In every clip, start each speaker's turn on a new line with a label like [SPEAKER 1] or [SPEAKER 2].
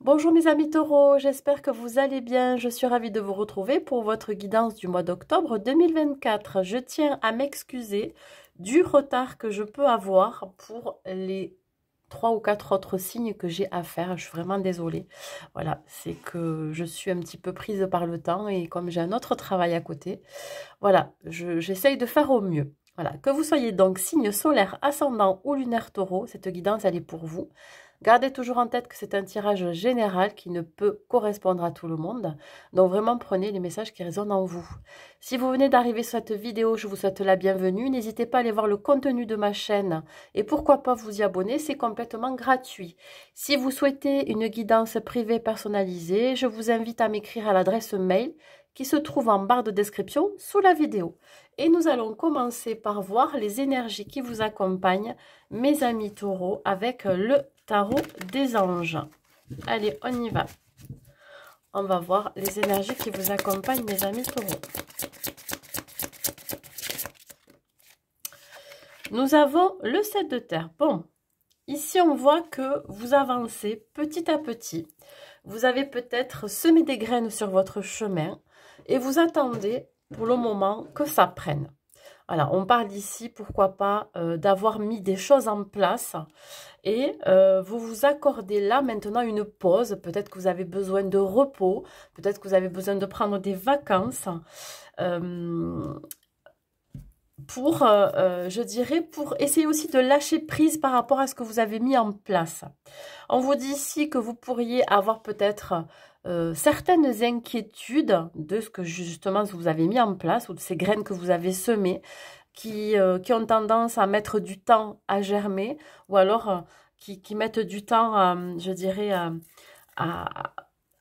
[SPEAKER 1] Bonjour mes amis taureaux, j'espère que vous allez bien. Je suis ravie de vous retrouver pour votre guidance du mois d'octobre 2024. Je tiens à m'excuser du retard que je peux avoir pour les 3 ou 4 autres signes que j'ai à faire. Je suis vraiment désolée. Voilà, c'est que je suis un petit peu prise par le temps et comme j'ai un autre travail à côté, voilà, j'essaye de faire au mieux. Voilà, que vous soyez donc signe solaire, ascendant ou lunaire taureau, cette guidance, elle est pour vous. Gardez toujours en tête que c'est un tirage général qui ne peut correspondre à tout le monde. Donc vraiment, prenez les messages qui résonnent en vous. Si vous venez d'arriver sur cette vidéo, je vous souhaite la bienvenue. N'hésitez pas à aller voir le contenu de ma chaîne et pourquoi pas vous y abonner, c'est complètement gratuit. Si vous souhaitez une guidance privée personnalisée, je vous invite à m'écrire à l'adresse mail qui se trouve en barre de description sous la vidéo. Et nous allons commencer par voir les énergies qui vous accompagnent, mes amis taureaux, avec le tarot des anges. Allez, on y va. On va voir les énergies qui vous accompagnent, mes amis taureaux. Nous avons le 7 de terre. Bon, ici on voit que vous avancez petit à petit. Vous avez peut-être semé des graines sur votre chemin et vous attendez pour le moment que ça prenne. Voilà, on parle ici, pourquoi pas, d'avoir mis des choses en place et vous vous accordez là maintenant une pause. Peut-être que vous avez besoin de repos, peut-être que vous avez besoin de prendre des vacances je dirais, pour essayer aussi de lâcher prise par rapport à ce que vous avez mis en place. On vous dit ici que vous pourriez avoir peut-être certaines inquiétudes de ce que justement vous avez mis en place ou de ces graines que vous avez semées qui ont tendance à mettre du temps à germer ou alors qui mettent du temps, je dirais, à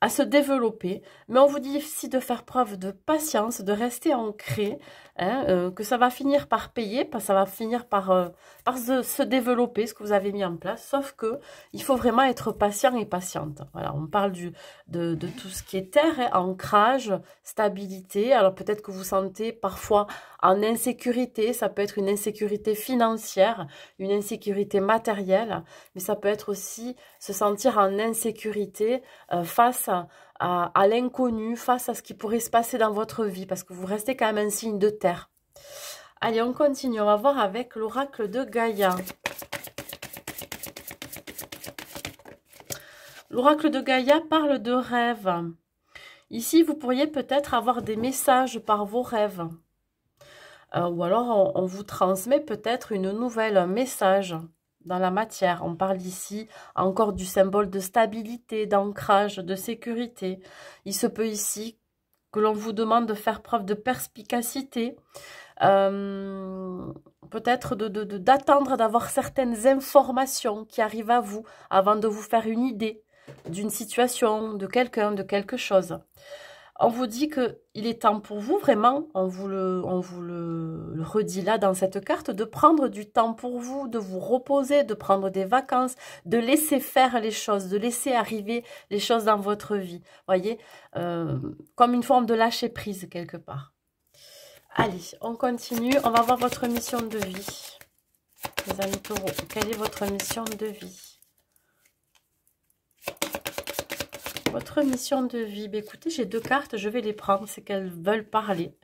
[SPEAKER 1] se développer. Mais on vous dit ici de faire preuve de patience, de rester ancré, hein, que ça va finir par payer, ça va finir par se développer, ce que vous avez mis en place. Sauf que il faut vraiment être patient et patiente. Voilà, on parle de tout ce qui est terre, hein, ancrage, stabilité. Alors peut-être que vous sentez parfois en insécurité, ça peut être une insécurité financière, une insécurité matérielle, mais ça peut être aussi se sentir en insécurité face à l'inconnu, face à ce qui pourrait se passer dans votre vie, parce que vous restez quand même un signe de terre. Allez, on continue, on va voir avec l'oracle de Gaïa. L'oracle de Gaïa parle de rêves. Ici, vous pourriez peut-être avoir des messages par vos rêves. Ou alors, on vous transmet peut-être une nouvelle, un message dans la matière. On parle ici encore du symbole de stabilité, d'ancrage, de sécurité. Il se peut ici que l'on vous demande de faire preuve de perspicacité, peut-être d'attendre d'avoir certaines informations qui arrivent à vous avant de vous faire une idée d'une situation, de quelqu'un, de quelque chose. On vous dit qu'il est temps pour vous, vraiment, on vous le redit là dans cette carte, de prendre du temps pour vous, de vous reposer, de prendre des vacances, de laisser faire les choses, de laisser arriver les choses dans votre vie. Voyez, comme une forme de lâcher prise quelque part. Allez, on continue, on va voir votre mission de vie. Les amis taureaux, quelle est votre mission de vie ? Votre mission de vie, ben écoutez, j'ai 2 cartes, je vais les prendre, c'est qu'elles veulent parler.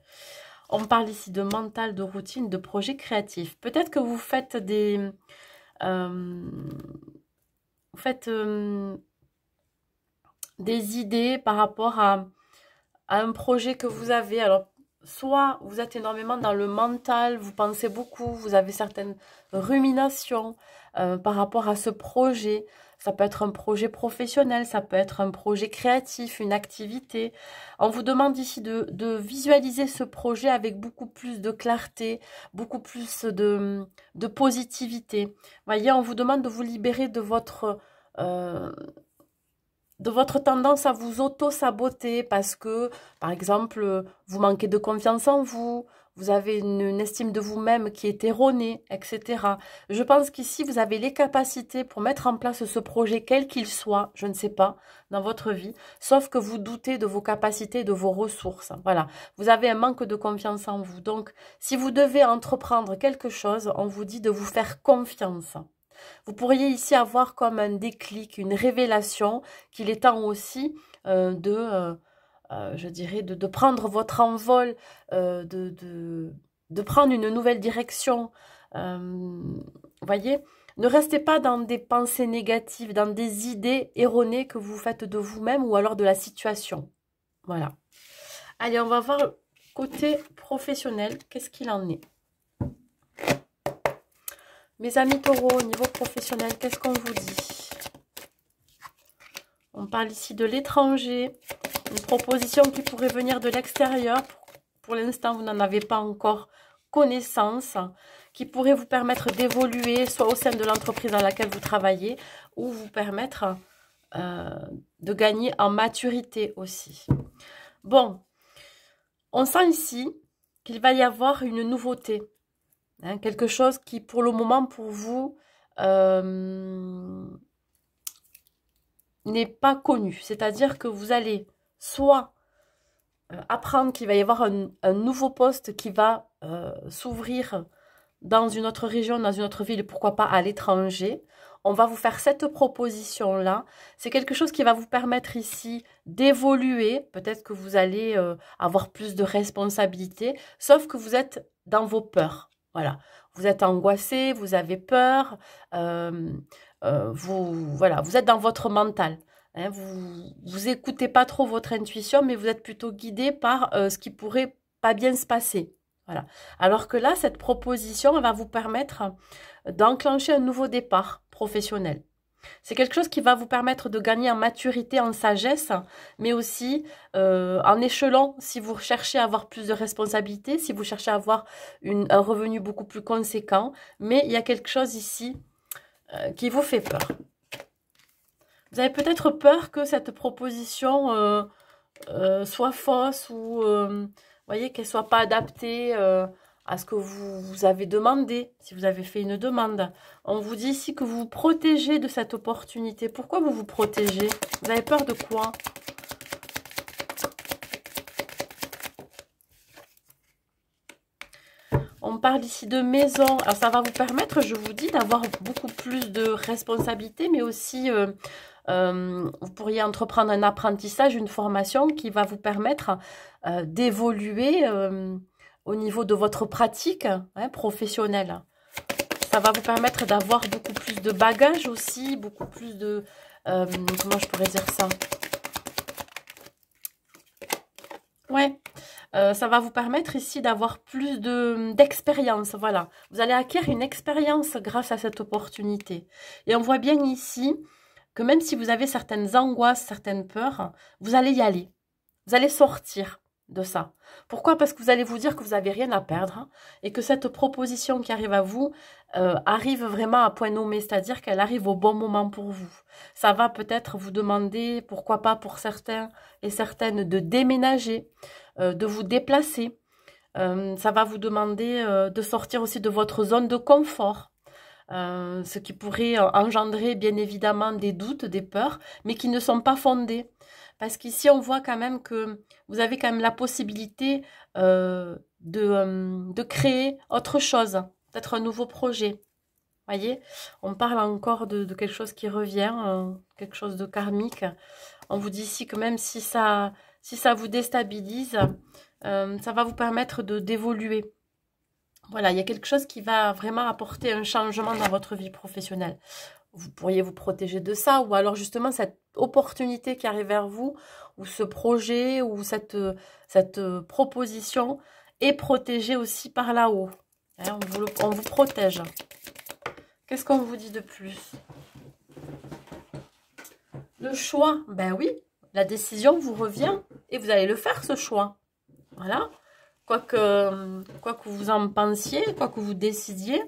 [SPEAKER 1] On parle ici de mental, de routine, de projet créatif. Peut-être que vous faites des... des idées par rapport à un projet que vous avez. Alors, soit vous êtes énormément dans le mental, vous pensez beaucoup, vous avez certaines ruminations par rapport à ce projet. Ça peut être un projet professionnel, ça peut être un projet créatif, une activité. On vous demande ici de visualiser ce projet avec beaucoup plus de clarté, beaucoup plus de positivité. Voyez, on vous demande de vous libérer de votre tendance à vous auto-saboter parce que, par exemple, vous manquez de confiance en vous, vous avez une estime de vous-même qui est erronée, etc. Je pense qu'ici, vous avez les capacités pour mettre en place ce projet, quel qu'il soit, je ne sais pas, dans votre vie, sauf que vous doutez de vos capacités, de vos ressources. Voilà, vous avez un manque de confiance en vous. Donc, si vous devez entreprendre quelque chose, on vous dit de vous faire confiance. Vous pourriez ici avoir comme un déclic, une révélation qu'il est temps aussi je dirais, de prendre votre envol, de prendre une nouvelle direction. Voyez, ne restez pas dans des pensées négatives, dans des idées erronées que vous faites de vous-même ou alors de la situation. Voilà. Allez, on va voir côté professionnel, qu'est-ce qu'il en est. Mes amis taureaux, au niveau professionnel, qu'est-ce qu'on vous dit? On parle ici de l'étranger, une proposition qui pourrait venir de l'extérieur. Pour l'instant, vous n'en avez pas encore connaissance, qui pourrait vous permettre d'évoluer, soit au sein de l'entreprise dans laquelle vous travaillez, ou vous permettre de gagner en maturité aussi. Bon, on sent ici qu'il va y avoir une nouveauté. Hein, quelque chose qui, pour le moment, pour vous, n'est pas connu. C'est-à-dire que vous allez soit apprendre qu'il va y avoir un nouveau poste qui va s'ouvrir dans une autre région, dans une autre ville, pourquoi pas à l'étranger. On va vous faire cette proposition-là. C'est quelque chose qui va vous permettre ici d'évoluer. Peut-être que vous allez avoir plus de responsabilités, sauf que vous êtes dans vos peurs. Voilà, vous êtes angoissé, vous avez peur, vous êtes dans votre mental. Hein, vous écoutez pas trop votre intuition, mais vous êtes plutôt guidé par ce qui pourrait pas bien se passer. Voilà. Alors que là, cette proposition elle va vous permettre d'enclencher un nouveau départ professionnel. C'est quelque chose qui va vous permettre de gagner en maturité, en sagesse, mais aussi en échelon si vous cherchez à avoir plus de responsabilités, si vous cherchez à avoir un revenu beaucoup plus conséquent. Mais il y a quelque chose ici qui vous fait peur. Vous avez peut-être peur que cette proposition soit fausse ou voyez, qu'elle ne soit pas adaptée à ce que vous avez demandé, si vous avez fait une demande. On vous dit ici que vous vous protégez de cette opportunité. Pourquoi vous vous protégez? Vous avez peur de quoi? On parle ici de maison. Alors, ça va vous permettre, je vous dis, d'avoir beaucoup plus de responsabilités, mais aussi, vous pourriez entreprendre un apprentissage, une formation qui va vous permettre d'évoluer au niveau de votre pratique professionnelle. Ça va vous permettre d'avoir beaucoup plus de bagages aussi, beaucoup plus de... comment je pourrais dire ça? Ouais, ça va vous permettre ici d'avoir plus d'expérience, voilà. Vous allez acquérir une expérience grâce à cette opportunité. Et on voit bien ici que même si vous avez certaines angoisses, certaines peurs, vous allez y aller. Vous allez sortir de ça. Pourquoi? Parce que vous allez vous dire que vous n'avez rien à perdre et que cette proposition qui arrive à vous arrive vraiment à point nommé, c'est-à-dire qu'elle arrive au bon moment pour vous. Ça va peut-être vous demander, pourquoi pas pour certains et certaines, de déménager, de vous déplacer. Ça va vous demander de sortir aussi de votre zone de confort. Ce qui pourrait engendrer bien évidemment des doutes, des peurs, mais qui ne sont pas fondés. Parce qu'ici, on voit quand même que vous avez quand même la possibilité de créer autre chose, peut-être un nouveau projet. Voyez, on parle encore de quelque chose qui revient, quelque chose de karmique. On vous dit ici que même si ça vous déstabilise, ça va vous permettre d'évoluer. Voilà, il y a quelque chose qui va vraiment apporter un changement dans votre vie professionnelle. Vous pourriez vous protéger de ça, ou alors justement cette opportunité qui arrive vers vous, ou ce projet, ou cette proposition est protégée aussi par là-haut. Hein, on vous protège. Qu'est-ce qu'on vous dit de plus? Le choix, ben oui, la décision vous revient et vous allez le faire ce choix. Voilà. Quoi que vous en pensiez, quoi que vous décidiez,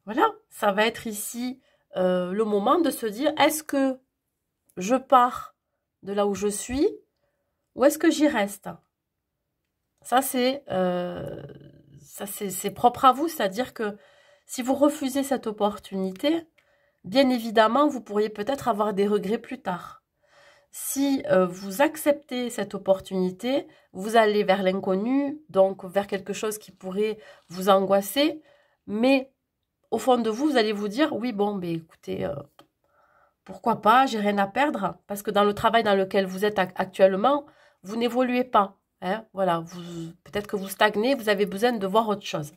[SPEAKER 1] voilà, ça va être ici le moment de se dire, est-ce que je pars de là où je suis ou est-ce que j'y reste? Ça, c'est propre à vous, c'est-à-dire que si vous refusez cette opportunité, bien évidemment, vous pourriez peut-être avoir des regrets plus tard. Si vous acceptez cette opportunité, vous allez vers l'inconnu, donc vers quelque chose qui pourrait vous angoisser, mais au fond de vous, vous allez vous dire, oui, bon, ben écoutez, pourquoi pas, j'ai rien à perdre, parce que dans le travail dans lequel vous êtes actuellement, vous n'évoluez pas. Hein, voilà, peut-être que vous stagnez, vous avez besoin de voir autre chose.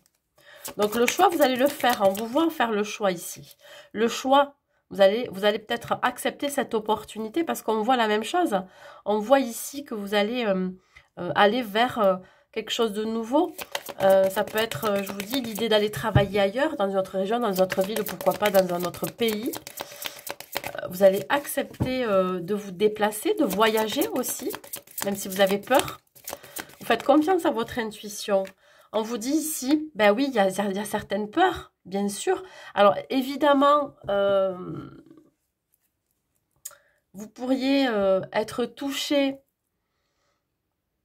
[SPEAKER 1] Donc le choix, vous allez le faire. On vous voit faire le choix ici. Le choix, vous allez peut-être accepter cette opportunité parce qu'on voit la même chose. On voit ici que vous allez aller vers quelque chose de nouveau. Ça peut être, je vous dis, l'idée d'aller travailler ailleurs, dans une autre région, dans une autre ville, pourquoi pas dans un autre pays. Vous allez accepter de vous déplacer, de voyager aussi, même si vous avez peur. Vous faites confiance à votre intuition. On vous dit ici, ben oui, il y a certaines peurs, bien sûr. Alors, évidemment, vous pourriez être touché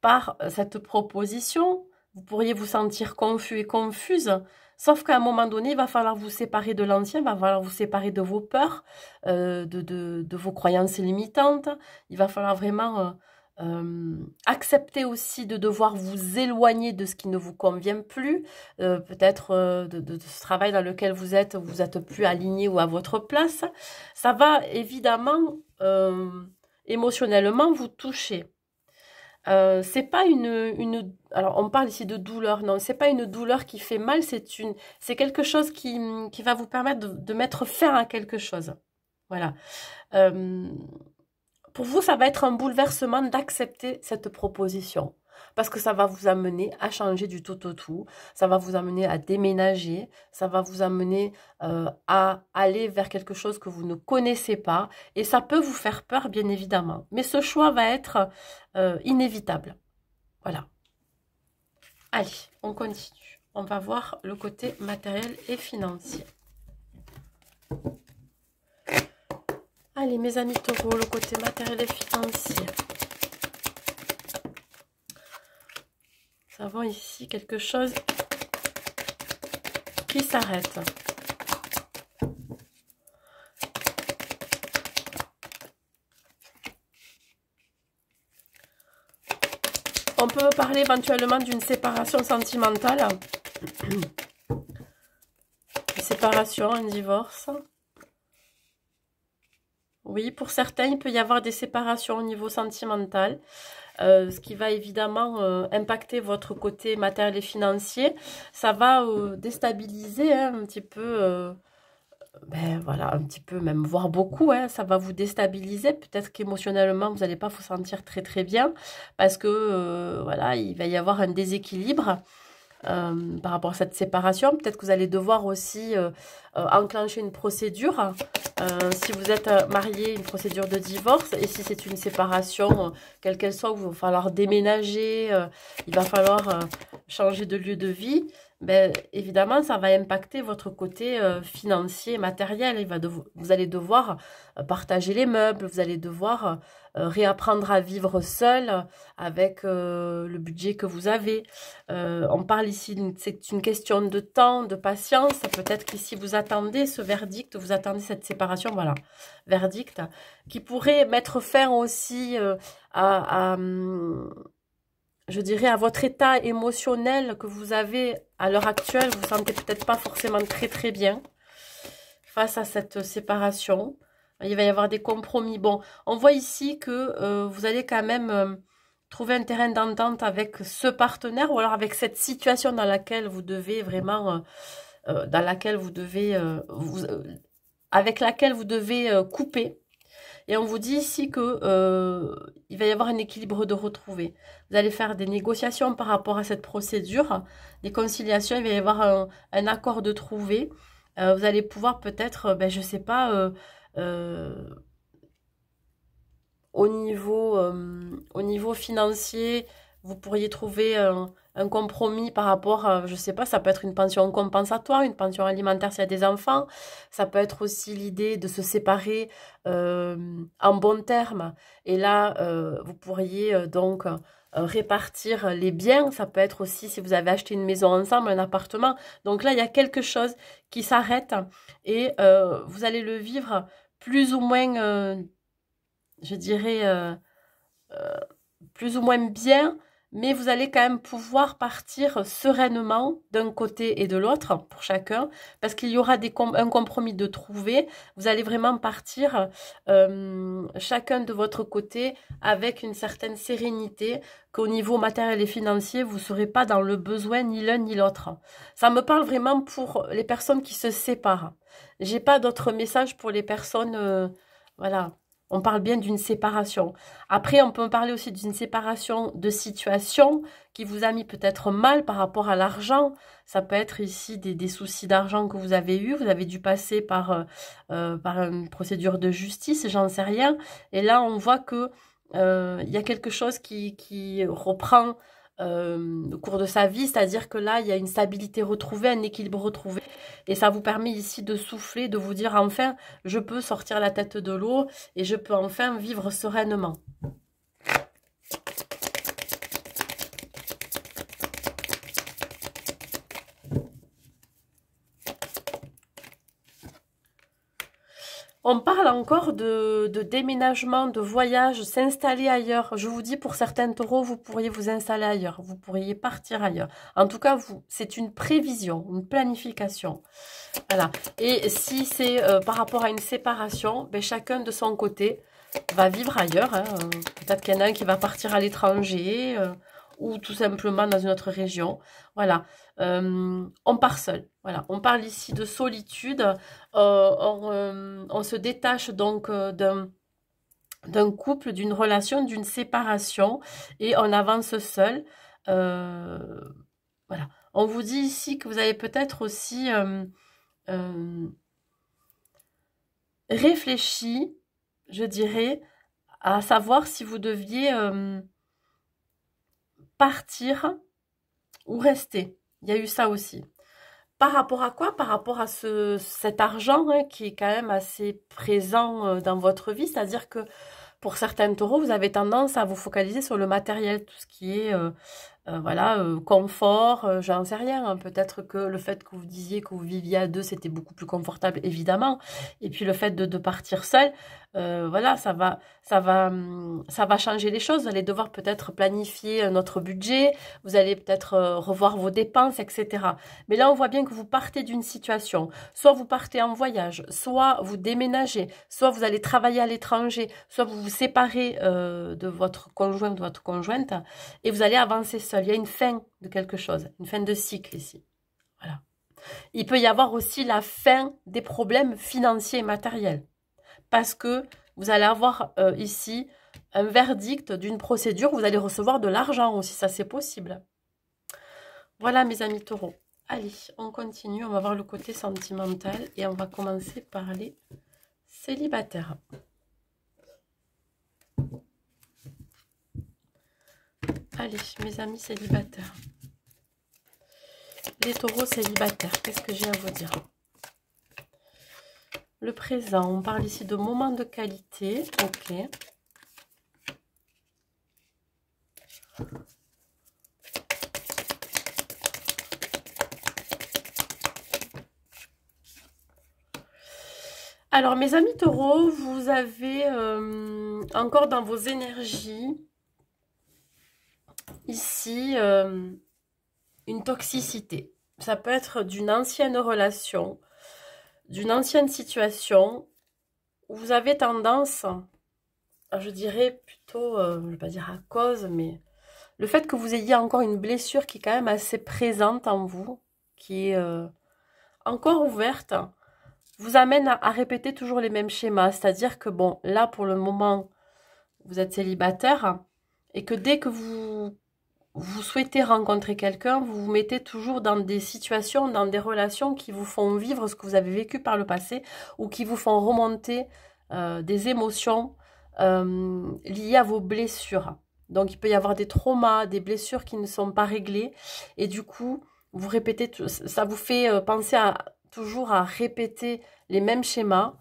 [SPEAKER 1] par cette proposition. Vous pourriez vous sentir confus et confuse. Sauf qu'à un moment donné, il va falloir vous séparer de l'ancien, il va falloir vous séparer de vos peurs, de vos croyances limitantes. Il va falloir vraiment accepter aussi de devoir vous éloigner de ce qui ne vous convient plus. Peut-être de ce travail dans lequel vous êtes plus aligné ou à votre place. Ça va évidemment émotionnellement vous toucher. C'est pas alors on parle ici de douleur, non, c'est pas une douleur qui fait mal, c'est quelque chose qui va vous permettre de mettre fin à quelque chose. Voilà. Pour vous, ça va être un bouleversement d'accepter cette proposition. Parce que ça va vous amener à changer du tout au tout. Ça va vous amener à déménager. Ça va vous amener à aller vers quelque chose que vous ne connaissez pas. Et ça peut vous faire peur, bien évidemment. Mais ce choix va être inévitable. Voilà. Allez, on continue. On va voir le côté matériel et financier. Allez, mes amis taureaux, le côté matériel et financier. Nous avons ici quelque chose qui s'arrête. On peut parler éventuellement d'une séparation sentimentale. Une séparation, un divorce. Oui, pour certains, il peut y avoir des séparations au niveau sentimental. Ce qui va évidemment impacter votre côté matériel et financier. Ça va déstabiliser un petit peu, ben voilà, un petit peu même, voire beaucoup, hein, ça va vous déstabiliser. Peut-être qu'émotionnellement, vous n'allez pas vous sentir très très bien parce que voilà, il va y avoir un déséquilibre. Par rapport à cette séparation, peut-être que vous allez devoir aussi enclencher une procédure. Si vous êtes marié, une procédure de divorce. Et si c'est une séparation, quelle qu'elle soit, où il va falloir déménager, il va falloir changer de lieu de vie. Ben, évidemment, ça va impacter votre côté financier, matériel. Vous allez devoir partager les meubles, vous allez devoir réapprendre à vivre seul avec le budget que vous avez. On parle ici, c'est une question de temps, de patience. Peut-être qu'ici vous attendez ce verdict, vous attendez cette séparation, voilà, verdict, qui pourrait mettre fin aussi je dirais, à votre état émotionnel que vous avez à l'heure actuelle. Vous ne vous sentez peut-être pas forcément très très bien face à cette séparation. Il va y avoir des compromis. Bon, on voit ici que vous allez quand même trouver un terrain d'entente avec ce partenaire ou alors avec cette situation dans laquelle vous devez vraiment, avec laquelle vous devez couper. Et on vous dit ici que il va y avoir un équilibre de retrouver. Vous allez faire des négociations par rapport à cette procédure, des conciliations, il va y avoir un accord de trouver. Vous allez pouvoir peut-être, ben, je ne sais pas, au niveau financier, vous pourriez trouver un compromis par rapport à, je ne sais pas, ça peut être une pension compensatoire, une pension alimentaire s'il y a des enfants. Ça peut être aussi l'idée de se séparer en bons termes. Et là, vous pourriez donc répartir les biens. Ça peut être aussi si vous avez acheté une maison ensemble, un appartement. Donc là, il y a quelque chose qui s'arrête et vous allez le vivre plus ou moins, je dirais, plus ou moins bien, mais vous allez quand même pouvoir partir sereinement d'un côté et de l'autre pour chacun, parce qu'il y aura un compromis de trouver. Vous allez vraiment partir chacun de votre côté avec une certaine sérénité, qu'au niveau matériel et financier, vous ne serez pas dans le besoin ni l'un ni l'autre. Ça me parle vraiment pour les personnes qui se séparent. J'ai pas d'autres messages pour les personnes, voilà. On parle bien d'une séparation. Après, on peut parler aussi d'une séparation de situation qui vous a mis peut-être mal par rapport à l'argent. Ça peut être ici des soucis d'argent que vous avez eu. Vous avez dû passer par une procédure de justice, j'en sais rien. Et là, on voit que il y a quelque chose qui reprend au cours de sa vie. C'est-à-dire que là, il y a une stabilité retrouvée, un équilibre retrouvé. Et ça vous permet ici de souffler, de vous dire enfin, je peux sortir la tête de l'eau et je peux enfin vivre sereinement. On parle encore de déménagement, de voyage, s'installer ailleurs. Je vous dis, pour certains taureaux, vous pourriez vous installer ailleurs. Vous pourriez partir ailleurs. En tout cas, c'est une prévision, une planification. Voilà. Et si c'est par rapport à une séparation, ben, chacun de son côté va vivre ailleurs. Hein. Peut-être qu'il y en a un qui va partir à l'étranger ou tout simplement dans une autre région. Voilà. On part seul. Voilà. On parle ici de solitude. On se détache donc d'un couple, d'une relation, d'une séparation et on avance seul. Voilà. On vous dit ici que vous avez peut-être aussi réfléchi, je dirais, à savoir si vous deviez partir ou rester. Il y a eu ça aussi. Par rapport à quoi? Par rapport à cet argent hein, qui est quand même assez présent dans votre vie. C'est-à-dire que pour certains taureaux, vous avez tendance à vous focaliser sur le matériel, tout ce qui est voilà, confort, j'en sais rien. Hein. Peut-être que le fait que vous disiez que vous viviez à deux, c'était beaucoup plus confortable, évidemment. Et puis le fait de partir seul, voilà, ça va changer les choses. Vous allez devoir peut-être planifier notre budget, vous allez peut-être revoir vos dépenses, etc. Mais là, on voit bien que vous partez d'une situation. Soit vous partez en voyage, soit vous déménagez, soit vous allez travailler à l'étranger, soit vous vous séparez de votre conjoint ou de votre conjointe et vous allez avancer seul. Il y a une fin de quelque chose, une fin de cycle ici. Voilà. Il peut y avoir aussi la fin des problèmes financiers et matériels parce que vous allez avoir ici un verdict d'une procédure, vous allez recevoir de l'argent aussi, ça c'est possible. Voilà mes amis taureaux. Allez, on continue, on va voir le côté sentimental et on va commencer par les célibataires. Allez, mes amis célibataires. Les taureaux célibataires, qu'est-ce que j'ai à vous dire? Le présent, on parle ici de moments de qualité, ok. Alors, mes amis taureaux, vous avez encore dans vos énergies, ici, une toxicité. Ça peut être d'une ancienne relation, d'une ancienne situation, où vous avez tendance, je dirais plutôt, je ne vais pas dire à cause, mais le fait que vous ayez encore une blessure qui est quand même assez présente en vous, qui est encore ouverte, vous amène à répéter toujours les mêmes schémas. C'est-à-dire que, bon, là, pour le moment, vous êtes célibataire et que dès que vous souhaitez rencontrer quelqu'un, vous vous mettez toujours dans des situations, dans des relations qui vous font vivre ce que vous avez vécu par le passé ou qui vous font remonter des émotions liées à vos blessures. Donc, il peut y avoir des traumas, des blessures qui ne sont pas réglées et du coup, vous répétez, ça vous fait penser toujours à répéter les mêmes schémas,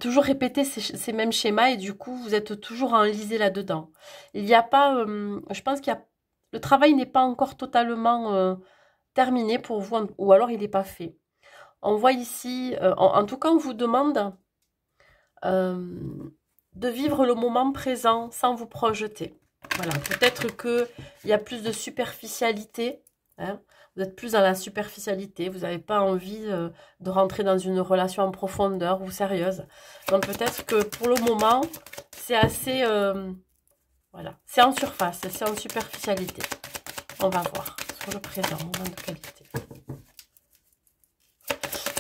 [SPEAKER 1] toujours répéter ces mêmes schémas et du coup, vous êtes toujours enlisé là-dedans. Il n'y a pas, je pense le travail n'est pas encore totalement terminé pour vous ou alors il n'est pas fait. On voit ici, en tout cas, on vous demande de vivre le moment présent sans vous projeter. Voilà, peut-être qu'il y a plus de superficialité, hein. Vous êtes plus dans la superficialité, vous n'avez pas envie de rentrer dans une relation en profondeur ou sérieuse. Donc peut-être que pour le moment, c'est assez... voilà, c'est en surface, c'est en superficialité. On va voir sur le présent, moment de qualité.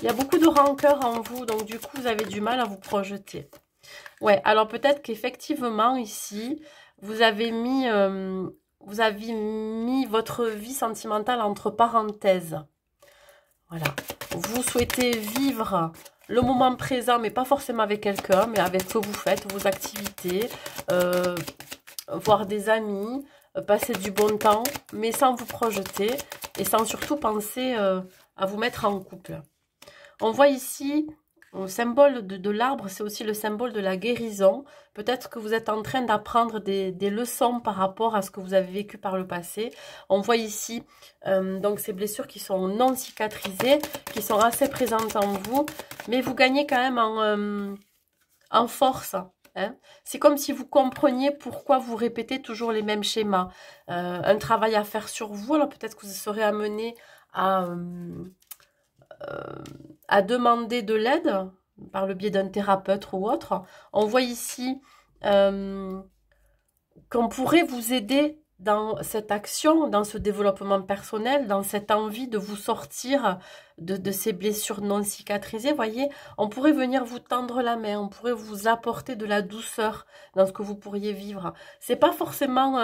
[SPEAKER 1] Il y a beaucoup de rancœur en vous, donc du coup, vous avez du mal à vous projeter. Ouais, alors peut-être qu'effectivement, ici, vous avez mis votre vie sentimentale entre parenthèses. Voilà. Vous souhaitez vivre le moment présent, mais pas forcément avec quelqu'un, mais avec ce que vous faites, vos activités, voir des amis, passer du bon temps, mais sans vous projeter et sans surtout penser à vous mettre en couple. On voit ici, le symbole de l'arbre, c'est aussi le symbole de la guérison. Peut-être que vous êtes en train d'apprendre des leçons par rapport à ce que vous avez vécu par le passé. On voit ici donc ces blessures qui sont non cicatrisées, qui sont assez présentes en vous, mais vous gagnez quand même en force. Hein. C'est comme si vous compreniez pourquoi vous répétez toujours les mêmes schémas. Un travail à faire sur vous, alors peut-être que vous serez amené à demander de l'aide par le biais d'un thérapeute ou autre. On voit ici qu'on pourrait vous aider dans cette action, dans ce développement personnel, dans cette envie de vous sortir de ces blessures non cicatrisées. Voyez, on pourrait venir vous tendre la main, on pourrait vous apporter de la douceur dans ce que vous pourriez vivre. C'est pas forcément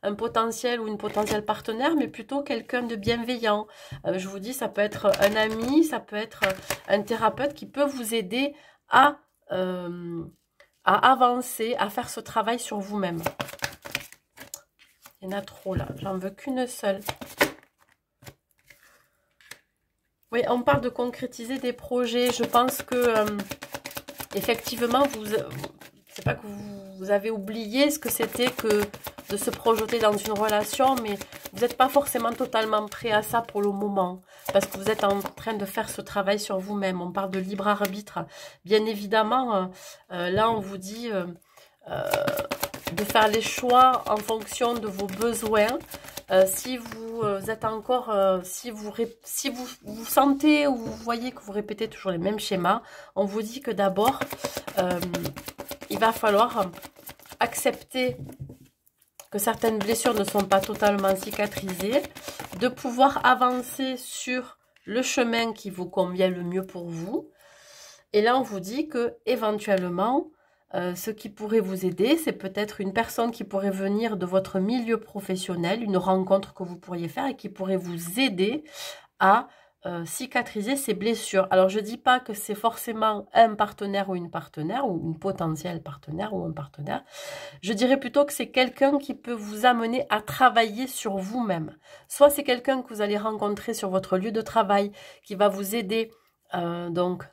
[SPEAKER 1] un potentiel ou une potentielle partenaire, mais plutôt quelqu'un de bienveillant. Je vous dis, ça peut être un ami, ça peut être un thérapeute qui peut vous aider à avancer, à faire ce travail sur vous-même. Il y en a trop là, j'en veux qu'une seule. Oui, on parle de concrétiser des projets. Je pense que effectivement, c'est pas que vous avez oublié ce que c'était que de se projeter dans une relation, mais vous n'êtes pas forcément totalement prêt à ça pour le moment, parce que vous êtes en train de faire ce travail sur vous-même. On parle de libre arbitre. Bien évidemment, là on vous dit de faire les choix en fonction de vos besoins. Si vous êtes encore, si vous sentez ou vous voyez que vous répétez toujours les mêmes schémas, on vous dit que d'abord, il va falloir accepter que certaines blessures ne sont pas totalement cicatrisées, de pouvoir avancer sur le chemin qui vous convient le mieux pour vous. Et là, on vous dit que éventuellement, ce qui pourrait vous aider, c'est peut-être une personne qui pourrait venir de votre milieu professionnel, une rencontre que vous pourriez faire et qui pourrait vous aider à cicatriser ces blessures. Alors, je ne dis pas que c'est forcément un partenaire ou une potentielle partenaire ou un partenaire. Je dirais plutôt que c'est quelqu'un qui peut vous amener à travailler sur vous-même. Soit c'est quelqu'un que vous allez rencontrer sur votre lieu de travail qui va vous aider donc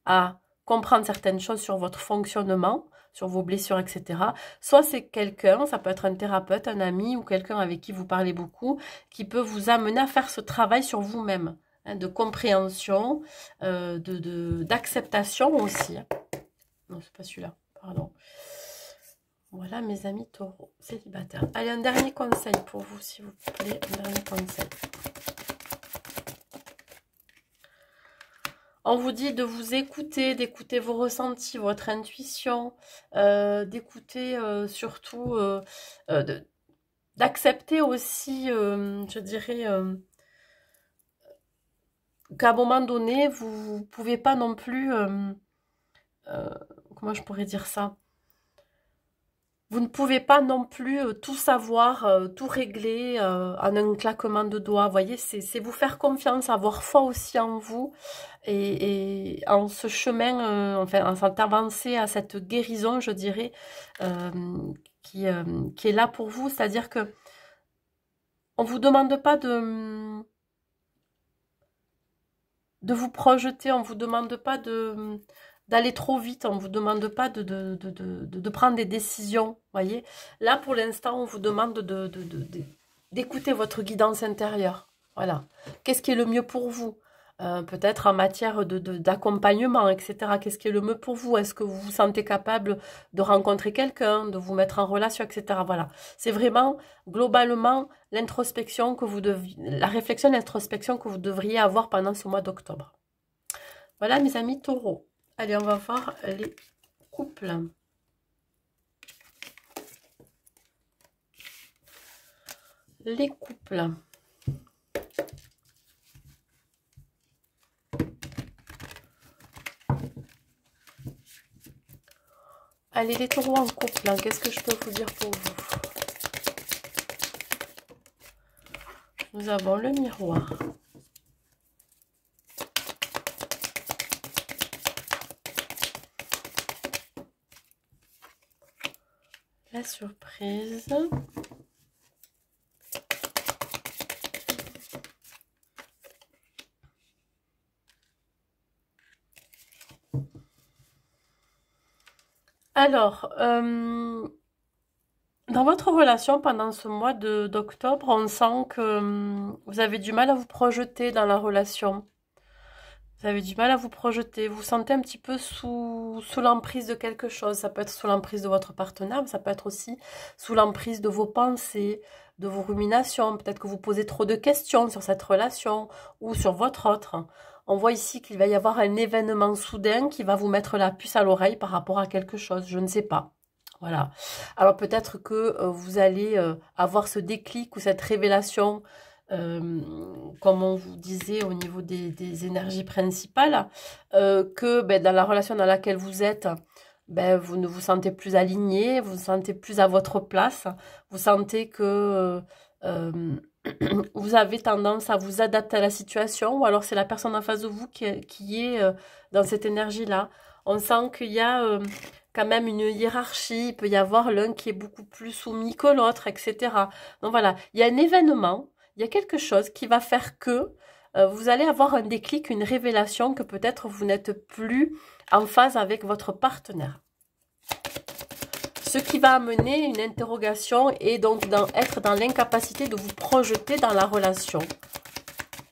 [SPEAKER 1] à comprendre certaines choses sur votre fonctionnement, sur vos blessures, etc. Soit c'est quelqu'un, ça peut être un thérapeute, un ami ou quelqu'un avec qui vous parlez beaucoup, qui peut vous amener à faire ce travail sur vous-même, hein, de compréhension, d'acceptation aussi. Hein. Non, c'est pas celui-là, pardon. Voilà mes amis taureaux, célibataires. Allez, un dernier conseil pour vous, s'il vous plaît, un dernier conseil. On vous dit de vous écouter, d'écouter vos ressentis, votre intuition, d'écouter surtout, d'accepter aussi, je dirais, qu'à un moment donné, vous ne pouvez pas non plus, comment je pourrais dire ça? Vous ne pouvez pas non plus tout savoir, tout régler en un claquement de doigts. Vous voyez, c'est vous faire confiance, avoir foi aussi en vous et en ce chemin, enfin, en cette avancée à cette guérison, je dirais, qui est là pour vous. C'est-à-dire que on ne vous demande pas de vous projeter, on ne vous demande pas d'aller trop vite, on ne vous demande pas de prendre des décisions, voyez. Là, pour l'instant, on vous demande d'écouter votre guidance intérieure, voilà. Qu'est-ce qui est le mieux pour vous? peut-être en matière d'accompagnement, etc. Qu'est-ce qui est le mieux pour vous? Est-ce que vous vous sentez capable de rencontrer quelqu'un, de vous mettre en relation, etc. Voilà, c'est vraiment globalement l'introspection que vous la réflexion, l'introspection que vous devriez avoir pendant ce mois d'octobre. Voilà mes amis taureaux. Allez, on va voir les couples. Les couples. Allez, les taureaux en couple, hein, qu'est-ce que je peux vous dire pour vous? Nous avons le miroir. La surprise. Alors, dans votre relation pendant ce mois d'octobre, on sent que vous avez du mal à vous projeter dans la relation. Vous avez du mal à vous projeter. Vous vous sentez un petit peu sous l'emprise de quelque chose. Ça peut être sous l'emprise de votre partenaire, mais ça peut être aussi sous l'emprise de vos pensées, de vos ruminations. Peut-être que vous posez trop de questions sur cette relation ou sur votre autre. On voit ici qu'il va y avoir un événement soudain qui va vous mettre la puce à l'oreille par rapport à quelque chose. Je ne sais pas. Voilà. Alors peut-être que vous allez avoir ce déclic ou cette révélation, comme on vous disait au niveau des énergies principales, que dans la relation dans laquelle vous êtes, vous ne vous sentez plus aligné, vous vous sentez plus à votre place, vous sentez que vous avez tendance à vous adapter à la situation, ou alors c'est la personne en face de vous qui est dans cette énergie-là. On sent qu'il y a quand même une hiérarchie, il peut y avoir l'un qui est beaucoup plus soumis que l'autre, etc. Donc voilà, il y a un événement, il y a quelque chose qui va faire que vous allez avoir un déclic, une révélation que peut-être vous n'êtes plus en phase avec votre partenaire. Ce qui va amener une interrogation et donc être dans l'incapacité de vous projeter dans la relation.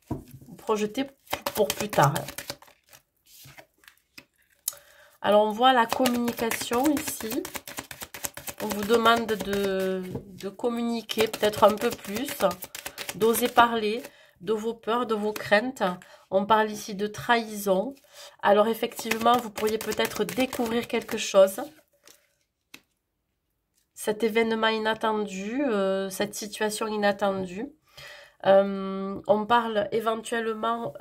[SPEAKER 1] Vous projeter pour plus tard. Alors, on voit la communication ici. On vous demande de communiquer peut-être un peu plus, d'oser parler de vos peurs, de vos craintes. On parle ici de trahison. Alors, effectivement, vous pourriez peut-être découvrir quelque chose. Cet événement inattendu, cette situation inattendue. On parle éventuellement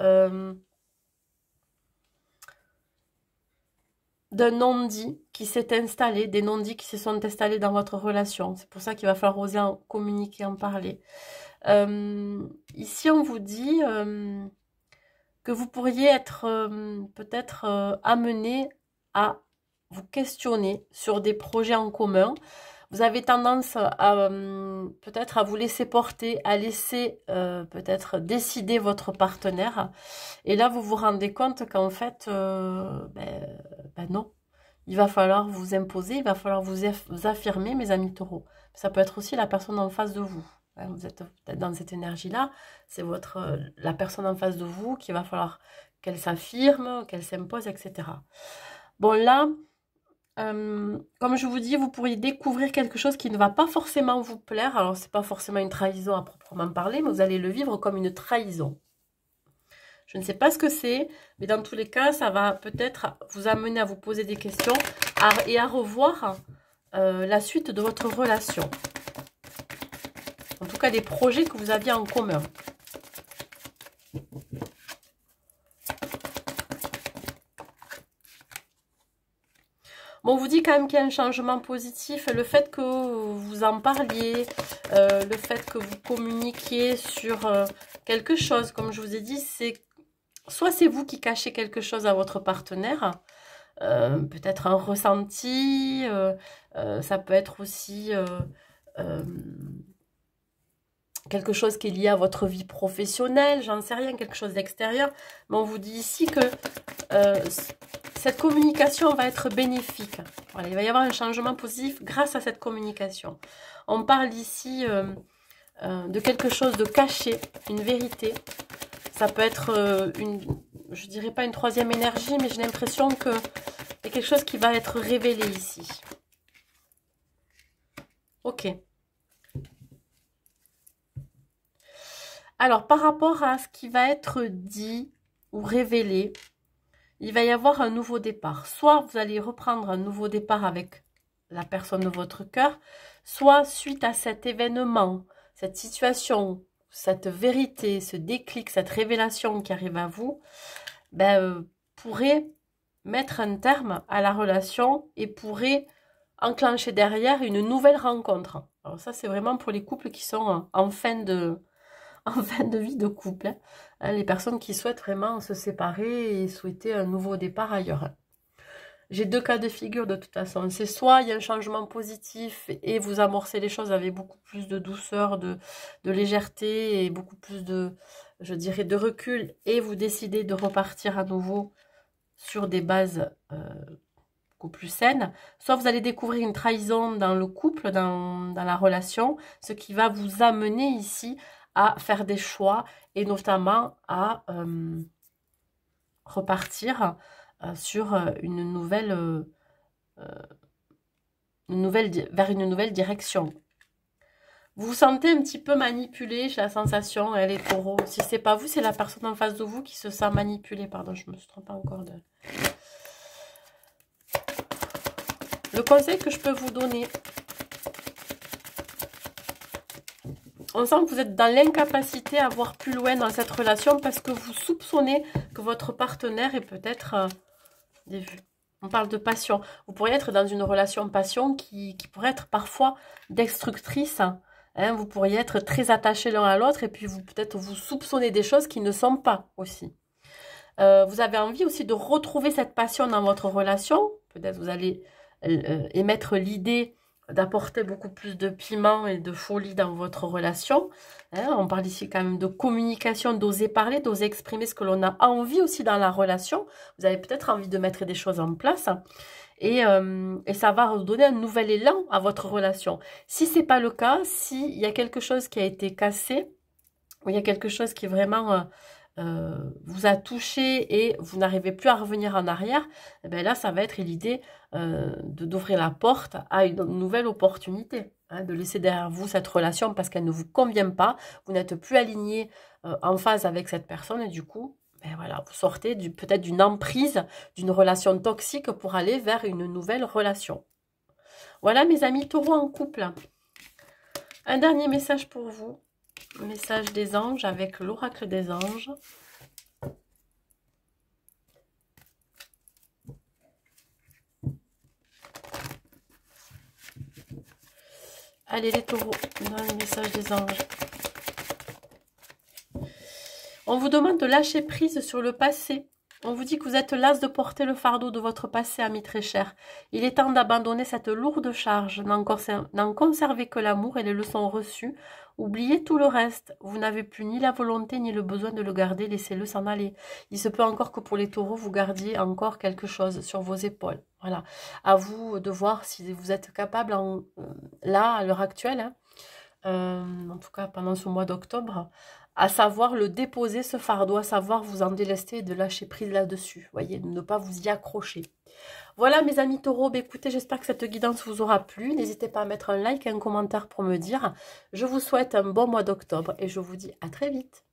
[SPEAKER 1] d'un non-dit qui s'est installé, des non-dits qui se sont installés dans votre relation. C'est pour ça qu'il va falloir oser en communiquer, en parler. Ici, on vous dit que vous pourriez être peut-être amené à vous questionner sur des projets en commun. Vous avez tendance à peut-être à vous laisser porter, à laisser peut-être décider votre partenaire. Et là, vous vous rendez compte qu'en fait, non. Il va falloir vous imposer, il va falloir vous affirmer, mes amis taureaux. Ça peut être aussi la personne en face de vous. Vous êtes peut-être dans cette énergie-là. C'est la personne en face de vous qu'il va falloir qu'elle s'affirme, qu'elle s'impose, etc. Bon, là... comme je vous dis, vous pourriez découvrir quelque chose qui ne va pas forcément vous plaire. Alors, c'est pas forcément une trahison à proprement parler, mais vous allez le vivre comme une trahison. Je ne sais pas ce que c'est, mais dans tous les cas, ça va peut-être vous amener à vous poser des questions et à revoir la suite de votre relation. En tout cas, des projets que vous aviez en commun. Bon, on vous dit quand même qu'il y a un changement positif. Le fait que vous en parliez, le fait que vous communiquiez sur quelque chose, comme je vous ai dit, c'est soit c'est vous qui cachez quelque chose à votre partenaire, peut-être un ressenti, ça peut être aussi quelque chose qui est lié à votre vie professionnelle, j'en sais rien, quelque chose d'extérieur. Mais on vous dit ici que cette communication va être bénéfique. Voilà, il va y avoir un changement positif grâce à cette communication. On parle ici de quelque chose de caché, une vérité. ça peut être je dirais pas une troisième énergie, mais j'ai l'impression qu'il y a quelque chose qui va être révélé ici. Ok. Alors, par rapport à ce qui va être dit ou révélé, il va y avoir un nouveau départ. Soit vous allez reprendre un nouveau départ avec la personne de votre cœur, soit suite à cet événement, cette situation, cette vérité, ce déclic, cette révélation qui arrive à vous, pourrait mettre un terme à la relation et pourrait enclencher derrière une nouvelle rencontre. Alors ça, c'est vraiment pour les couples qui sont en fin de vie de couple. Hein, les personnes qui souhaitent vraiment se séparer et souhaiter un nouveau départ ailleurs. J'ai deux cas de figure de toute façon. C'est soit il y a un changement positif et vous amorcez les choses avec beaucoup plus de douceur, de légèreté et beaucoup plus de, je dirais, de recul, et vous décidez de repartir à nouveau sur des bases beaucoup plus saines. Soit vous allez découvrir une trahison dans le couple, dans la relation, ce qui va vous amener ici à faire des choix et notamment à repartir sur vers une nouvelle direction. Vous vous sentez un petit peu manipulé, j'ai la sensation, les taureaux. Si c'est pas vous, c'est la personne en face de vous qui se sent manipulée. Pardon, je me suis trompée encore de... Le conseil que je peux vous donner, on sent que vous êtes dans l'incapacité à voir plus loin dans cette relation parce que vous soupçonnez que votre partenaire est peut-être... on parle de passion. Vous pourriez être dans une relation passion qui pourrait être parfois destructrice. Hein, vous pourriez être très attachés l'un à l'autre et puis peut-être vous soupçonnez des choses qui ne sont pas aussi. Vous avez envie aussi de retrouver cette passion dans votre relation. Peut-être vous allez émettre l'idée d'apporter beaucoup plus de piment et de folie dans votre relation. Hein, on parle ici quand même de communication, d'oser parler, d'oser exprimer ce que l'on a envie aussi dans la relation. Vous avez peut-être envie de mettre des choses en place et ça va redonner un nouvel élan à votre relation. Si ce n'est pas le cas, s'il y a quelque chose qui a été cassé, ou il y a quelque chose qui vraiment... vous a touché et vous n'arrivez plus à revenir en arrière, et bien là, ça va être l'idée d'ouvrir la porte à une nouvelle opportunité, hein, de laisser derrière vous cette relation parce qu'elle ne vous convient pas, vous n'êtes plus aligné en phase avec cette personne et du coup, ben voilà, vous sortez peut-être d'une emprise, d'une relation toxique pour aller vers une nouvelle relation. Voilà mes amis taureaux en couple. Un dernier message pour vous. Message des anges avec l'oracle des anges. Allez les taureaux, dans le message des anges. On vous demande de lâcher prise sur le passé. On vous dit que vous êtes las de porter le fardeau de votre passé, ami très cher. Il est temps d'abandonner cette lourde charge, n'en conserver que l'amour et les leçons reçues. Oubliez tout le reste. Vous n'avez plus ni la volonté ni le besoin de le garder, laissez-le s'en aller. Il se peut encore que pour les taureaux, vous gardiez encore quelque chose sur vos épaules. Voilà. À vous de voir si vous êtes capable, là, à l'heure actuelle, hein, en tout cas pendant ce mois d'octobre, à savoir le déposer, ce fardeau, à savoir vous en délester et de lâcher prise là-dessus. Voyez, ne pas vous y accrocher. Voilà mes amis taureaux, écoutez, j'espère que cette guidance vous aura plu. N'hésitez pas à mettre un like et un commentaire pour me dire. Je vous souhaite un bon mois d'octobre et je vous dis à très vite.